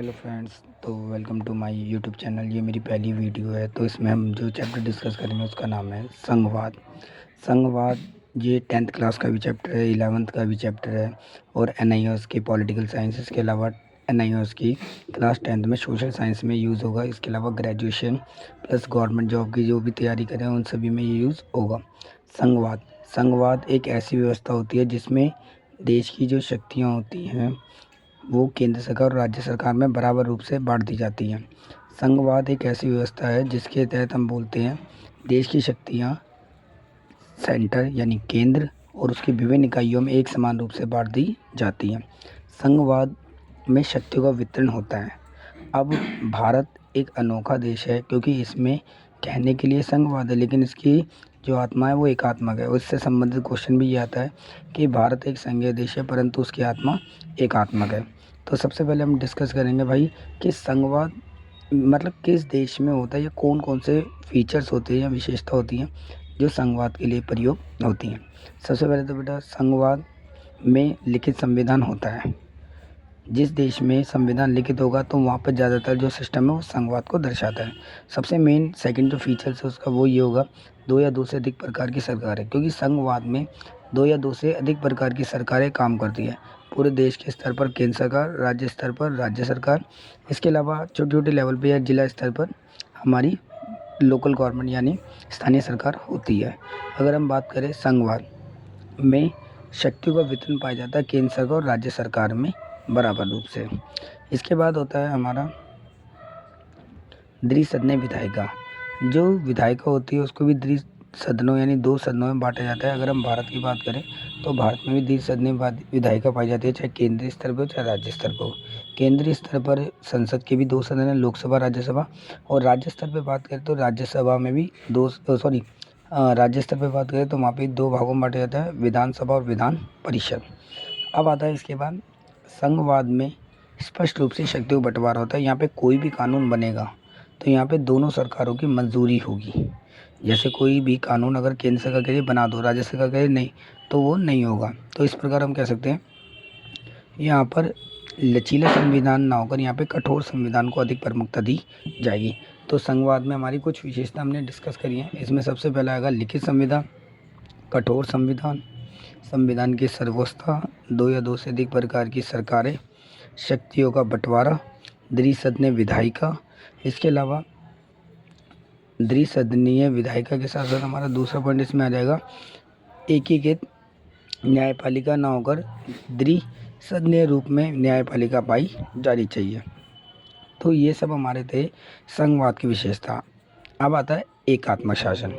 Hello friends, तो welcome to my YouTube channel. ये मेरी पहली वीडियो है। तो इसमें हम जो चैप्टर डिस्कस करेंगे उसका नाम है संघवाद। संघवाद ये 10th क्लास का भी चैप्टर है, 11th का भी चैप्टर है और एनआईओएस की पॉलिटिकल साइंस, इसके अलावा एनआईओएस की क्लास 10th में सोशल साइंस में यूज़ होगा। इसके अलावा ग्रेजुएशन प्लस गवर्नमेंट जॉब की जो भी तैयारी करें उन सभी में ये यूज़ होगा। संघवाद संघवाद एक ऐसी व्यवस्था होती है जिसमें देश की जो शक्तियाँ होती हैं वो केंद्र सरकार और राज्य सरकार में बराबर रूप से बांट दी जाती हैं। संघवाद एक ऐसी व्यवस्था है जिसके तहत हम बोलते हैं देश की शक्तियाँ सेंटर यानी केंद्र और उसकी विभिन्न इकाइयों में एक समान रूप से बांट दी जाती हैं। संघवाद में शक्तियों का वितरण होता है। अब भारत एक अनोखा देश है क्योंकि इसमें कहने के लिए संघवाद है लेकिन इसकी जो आत्मा है वो एकात्मक है। उससे संबंधित क्वेश्चन भी ये आता है कि भारत एक संघीय देश है परंतु उसकी आत्मा एकात्मक है। तो सबसे पहले हम डिस्कस करेंगे भाई कि संघवाद मतलब किस देश में होता है या कौन कौन से फीचर्स होते हैं या विशेषता होती हैं जो संघवाद के लिए प्रयोग होती हैं। सबसे पहले तो बेटा संघवाद में लिखित संविधान होता है। जिस देश में संविधान लिखित होगा तो वहाँ पर ज़्यादातर जो सिस्टम है वो संघवाद को दर्शाता है। सबसे मेन सेकंड जो फीचर्स है उसका वो ये होगा, दो या दो से अधिक प्रकार की सरकार है, क्योंकि संघवाद में दो या दो से अधिक प्रकार की सरकारें काम करती है। पूरे देश के स्तर पर केंद्र सरकार, राज्य स्तर पर राज्य सरकार, इसके अलावा छोटे छोटे लेवल पर या जिला स्तर पर हमारी लोकल गवर्नमेंट यानी स्थानीय सरकार होती है। अगर हम बात करें संघवाद में शक्तियों का वितरण पाया जाता है केंद्र सरकार और राज्य सरकार में बराबर रूप से। इसके बाद होता है हमारा द्विसदनीय विधायिका। जो विधायिका होती है उसको भी द्विसदनों यानी दो सदनों में बांटा जाता है। अगर हम भारत की बात करें तो भारत में भी द्विसदनीय विधायिका पाई जाती है, चाहे केंद्रीय स्तर पर हो चाहे राज्य स्तर पर हो। केंद्रीय स्तर पर संसद के भी दो सदन हैं, लोकसभा राज्यसभा, और राज्य स्तर पर बात करें तो राज्यसभा में भी राज्य स्तर पर बात करें तो वहाँ पे दो भागों में बांटा जाता है, विधानसभा और विधान परिषद। अब आता है इसके बाद संघवाद में स्पष्ट रूप से शक्तियों का बंटवारा होता है। यहाँ पे कोई भी कानून बनेगा तो यहाँ पे दोनों सरकारों की मंजूरी होगी। जैसे कोई भी कानून अगर केंद्र सरकार कहे बना दो, राज्य सरकार कहे नहीं, तो वो नहीं होगा। तो इस प्रकार हम कह सकते हैं यहाँ पर लचीला संविधान ना होकर यहाँ पे कठोर संविधान को अधिक प्रमुखता दी जाएगी। तो संघवाद में हमारी कुछ विशेषता हमने डिस्कस करी है। इसमें सबसे पहला आएगा लिखित संविधान, कठोर संविधान, संविधान की सर्वोच्चता, दो या दो से अधिक प्रकार की सरकारें, शक्तियों का बंटवारा, द्विसदनीय विधायिका। इसके अलावा द्विसदनीय विधायिका के साथ साथ हमारा दूसरा पॉइंट इसमें आ जाएगा एकीकृत न्यायपालिका ना होकर द्विसदनीय रूप में न्यायपालिका पाई जानी चाहिए। तो ये सब हमारे थे संघवाद की विशेषता। अब आता है एकात्मक शासन।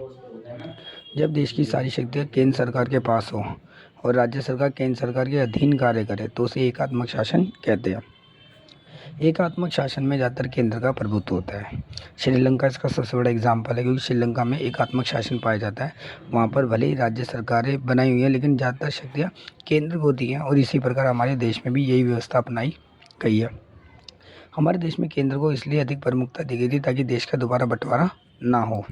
जब देश की सारी शक्तियाँ केंद्र सरकार के पास हो और राज्य सरकार केंद्र सरकार के अधीन कार्य करे तो उसे एकात्मक शासन कहते हैं। एकात्मक शासन में ज़्यादातर केंद्र का प्रभुत्व होता है। श्रीलंका इसका सबसे बड़ा एग्जाम्पल है, क्योंकि श्रीलंका में एकात्मक शासन पाया जाता है। वहाँ पर भले ही राज्य सरकारें बनाई हुई हैं लेकिन ज़्यादातर शक्तियाँ केंद्र को होती हैं, और इसी प्रकार हमारे देश में भी यही व्यवस्था अपनाई गई है। हमारे देश में केंद्र को इसलिए अधिक प्रमुखता दी गई थी ताकि देश का दोबारा बंटवारा ना हो।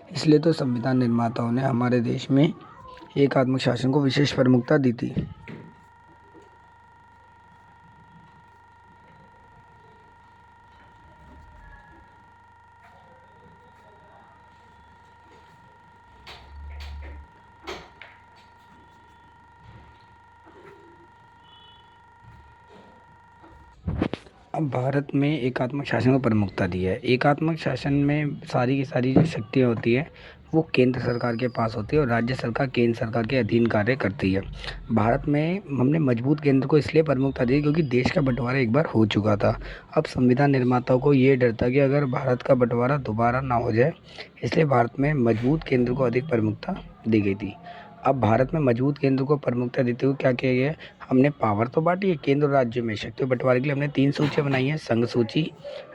इसलिए तो संविधान निर्माताओं ने हमारे देश में एकात्मक शासन को विशेष प्रमुखता दी थी। अब भारत में एकात्मक शासन को प्रमुखता दी है। एकात्मक शासन में सारी की सारी जो शक्तियाँ होती है वो केंद्र सरकार के पास होती है और राज्य सरकार केंद्र सरकार के अधीन कार्य करती है। भारत में हमने मजबूत केंद्र को इसलिए प्रमुखता दी क्योंकि देश का बंटवारा एक बार हो चुका था। अब संविधान निर्माताओं को ये डर था कि अगर भारत का बंटवारा दोबारा ना हो जाए, इसलिए भारत में मजबूत केंद्र को अधिक प्रमुखता दी गई थी। अब भारत में मजबूत केंद्र को प्रमुखता देते हुए क्या किया गया है, हमने पावर तो बांटी है केंद्र और राज्य में। शक्ति बंटवारे के लिए हमने 3 सूचियाँ बनाई हैं, संघ सूची,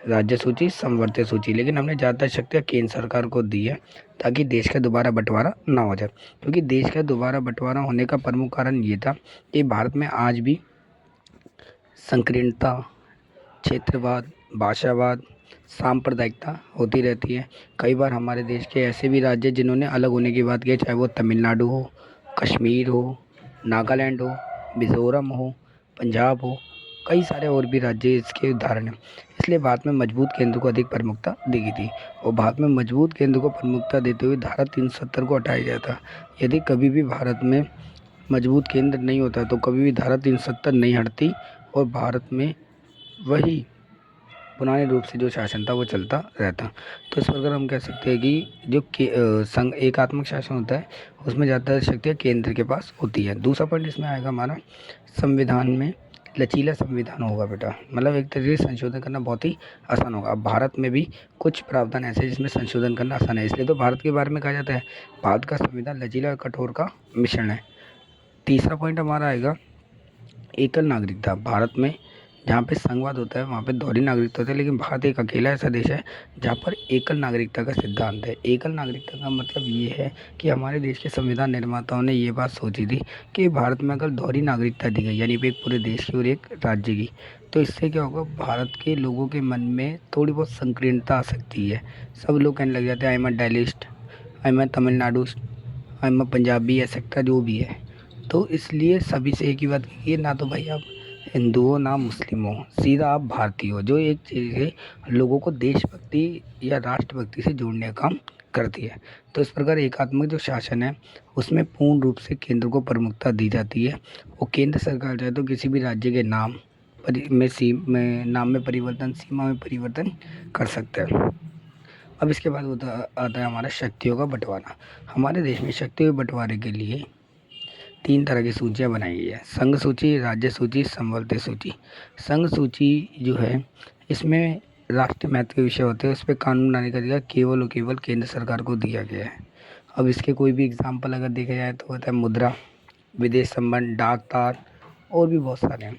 राज्य सूची, समवर्ती सूची। लेकिन हमने ज़्यादातर शक्तियाँ केंद्र सरकार को दी है ताकि देश का दोबारा बंटवारा ना हो जाए। क्योंकि देश का दोबारा बंटवारा होने का प्रमुख कारण ये था कि भारत में आज भी संकीर्णता, क्षेत्रवाद, भाषावाद, सांप्रदायिकता होती रहती है। कई बार हमारे देश के ऐसे भी राज्य जिन्होंने अलग होने की बात की है, चाहे वो तमिलनाडु हो, कश्मीर हो, नागालैंड हो, मिज़ोरम हो, पंजाब हो, कई सारे और भी राज्य इसके उदाहरण हैं। इसलिए भारत में मजबूत केंद्र को अधिक प्रमुखता दी गई थी और भारत में मजबूत केंद्र को प्रमुखता देते हुए धारा 370 को हटाया गया था। यदि कभी भी भारत में मजबूत केंद्र नहीं होता तो कभी भी धारा 370 नहीं हटती और भारत में वही पुराने रूप से जो शासन था वो चलता रहता। तो इस प्रकार हम कह सकते हैं कि जो संघ एकात्मक शासन होता है उसमें ज़्यादातर शक्तियाँ केंद्र के पास होती है। दूसरा पॉइंट इसमें आएगा हमारा, संविधान में लचीला संविधान होगा बेटा, मतलब एक तरीके से संशोधन करना बहुत ही आसान होगा। अब भारत में भी कुछ प्रावधान ऐसे हैं जिसमें संशोधन करना आसान है, इसलिए तो भारत के बारे में कहा जाता है भारत का संविधान लचीला और कठोर का मिश्रण है। तीसरा पॉइंट हमारा आएगा एकल नागरिकता। भारत में जहाँ पे संघवाद होता है वहाँ पे दोहरी नागरिकता होती है, लेकिन भारत एक अकेला ऐसा देश है जहाँ पर एकल नागरिकता का सिद्धांत है। एकल नागरिकता का मतलब ये है कि हमारे देश के संविधान निर्माताओं ने ये बात सोची थी कि भारत में अगर दोहरी नागरिकता दी गई, यानी एक पूरे देश की और एक राज्य की, तो इससे क्या होगा, भारत के लोगों के मन में थोड़ी बहुत संकीर्णता आ सकती है। सब लोग कहने लग जाते हैं I am a Dalit, I am a Tamilnadu, I am a Punjabi, etcetera जो भी है। तो इसलिए सभी से एक ही बात की, ना तो भाई आप हिंदू हो ना मुस्लिम हो, सीधा आप भारतीय हो, जो एक चीज़ है लोगों को देशभक्ति या राष्ट्रभक्ति से जोड़ने का काम करती है। तो इस प्रकार एकात्मक जो शासन है उसमें पूर्ण रूप से केंद्र को प्रमुखता दी जाती है और केंद्र सरकार चाहे तो किसी भी राज्य के नाम नाम में परिवर्तन, सीमा में परिवर्तन कर सकते हैं। अब इसके बाद आता है हमारा शक्तियों का बंटवारा। हमारे देश में शक्तियों के बंटवारे के लिए 3 तरह की सूचियाँ बनाई गई है, संघ सूची, राज्य सूची, समवर्ती सूची। संघ सूची जो है इसमें राष्ट्रीय महत्व के विषय होते हैं, उस पर कानून बनाने का अधिकार केवल और केवल केंद्र सरकार को दिया गया है। अब इसके कोई भी एग्जाम्पल अगर देखा जाए तो होता है मुद्रा, विदेश संबंध, डाक तार और भी बहुत सारे हैं।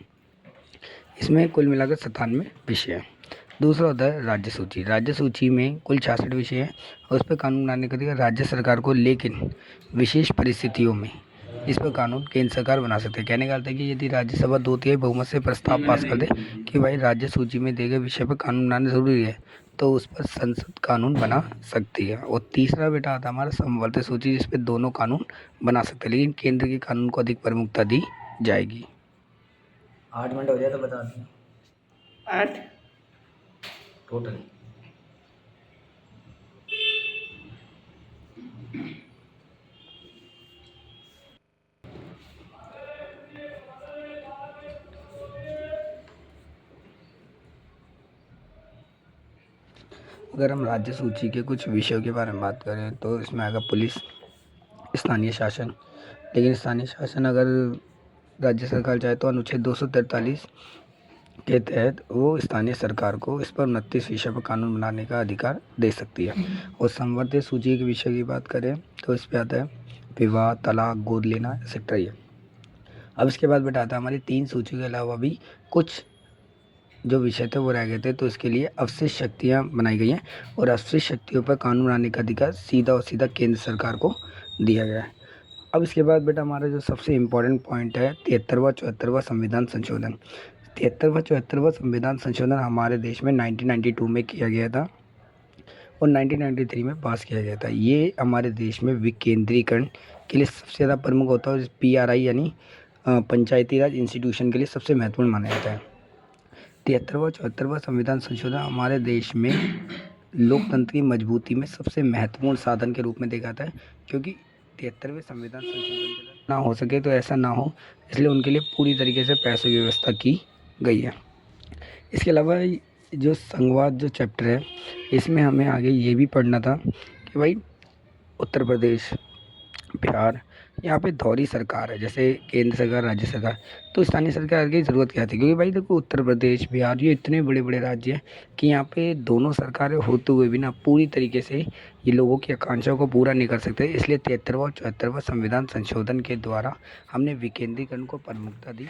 इसमें कुल मिलाकर 97 विषय हैं। दूसरा होता है राज्य सूची। राज्य सूची में कुल 66 विषय हैं और उस पर कानून बनाने का अधिकार राज्य सरकार को, लेकिन विशेष परिस्थितियों में इस पर कानून केंद्र सरकार बना सकते हैं। कहने का अर्थ है कि यदि राज्यसभा 2/3 बहुमत से प्रस्ताव पास कर दे कि भाई राज्य सूची में दिए गए विषय पर कानून बनाना जरूरी है, तो उस पर संसद कानून बना सकती है। और तीसरा बेटा आता है हमारा समवर्ती सूची, जिस पर दोनों कानून बना सकते हैं, लेकिन केंद्र के कानून को अधिक प्रमुखता दी जाएगी। 8 मिनट हो जाए तो बता दें। 8 टोटल। अगर हम राज्य सूची के कुछ विषयों के बारे में बात करें तो इसमें आएगा पुलिस, स्थानीय शासन। लेकिन स्थानीय शासन अगर राज्य सरकार चाहे तो अनुच्छेद 243 के तहत वो स्थानीय सरकार को इस पर 29 विषय पर कानून बनाने का अधिकार दे सकती है। और समवर्ती सूची के विषय की बात करें तो इस पर आता है विवाह, तलाक, गोद लेना, एक्सेट्रा ये। अब इसके बाद बेटा आता है हमारी 3 सूचियों के अलावा भी कुछ जो विषय थे वो रह गए थे, तो इसके लिए अवशिष्ट शक्तियाँ बनाई गई हैं और अवशिष्ट शक्तियों पर कानून बनाने का अधिकार सीधा और सीधा केंद्र सरकार को दिया गया है। अब इसके बाद बेटा हमारा जो सबसे इम्पोर्टेंट पॉइंट है 73वां 74वां संविधान संशोधन। 73वां 74वां संविधान संशोधन हमारे देश में 1992 में किया गया था और 1993 में पास किया गया था। ये हमारे देश में विकेंद्रीकरण के लिए सबसे ज़्यादा प्रमुख होता है और PRI यानी पंचायती राज इंस्टीट्यूशन के लिए सबसे महत्वपूर्ण माना जाता है। 73वां 74वां संविधान संशोधन हमारे देश में लोकतंत्र की मजबूती में सबसे महत्वपूर्ण साधन के रूप में देखा जाता है, क्योंकि 73वें संविधान संशोधन ना हो सके तो ऐसा ना हो, इसलिए उनके लिए पूरी तरीके से पैसों की व्यवस्था की गई है। इसके अलावा जो संघवाद जो चैप्टर है इसमें हमें आगे ये भी पढ़ना था कि भाई उत्तर प्रदेश, बिहार, यहाँ पे धौरी सरकार है, जैसे केंद्र सरकार, राज्य सरकार। तो स्थानीय सरकार की ज़रूरत क्या थी? क्योंकि भाई देखो, उत्तर प्रदेश, बिहार, ये इतने बड़े बड़े राज्य हैं कि यहाँ पे दोनों सरकारें होते हुए भी ना पूरी तरीके से ये लोगों की आकांक्षाओं को पूरा नहीं कर सकते। इसलिए 73वां और 74वां संविधान संशोधन के द्वारा हमने विकेंद्रीकरण को प्रमुखता दी।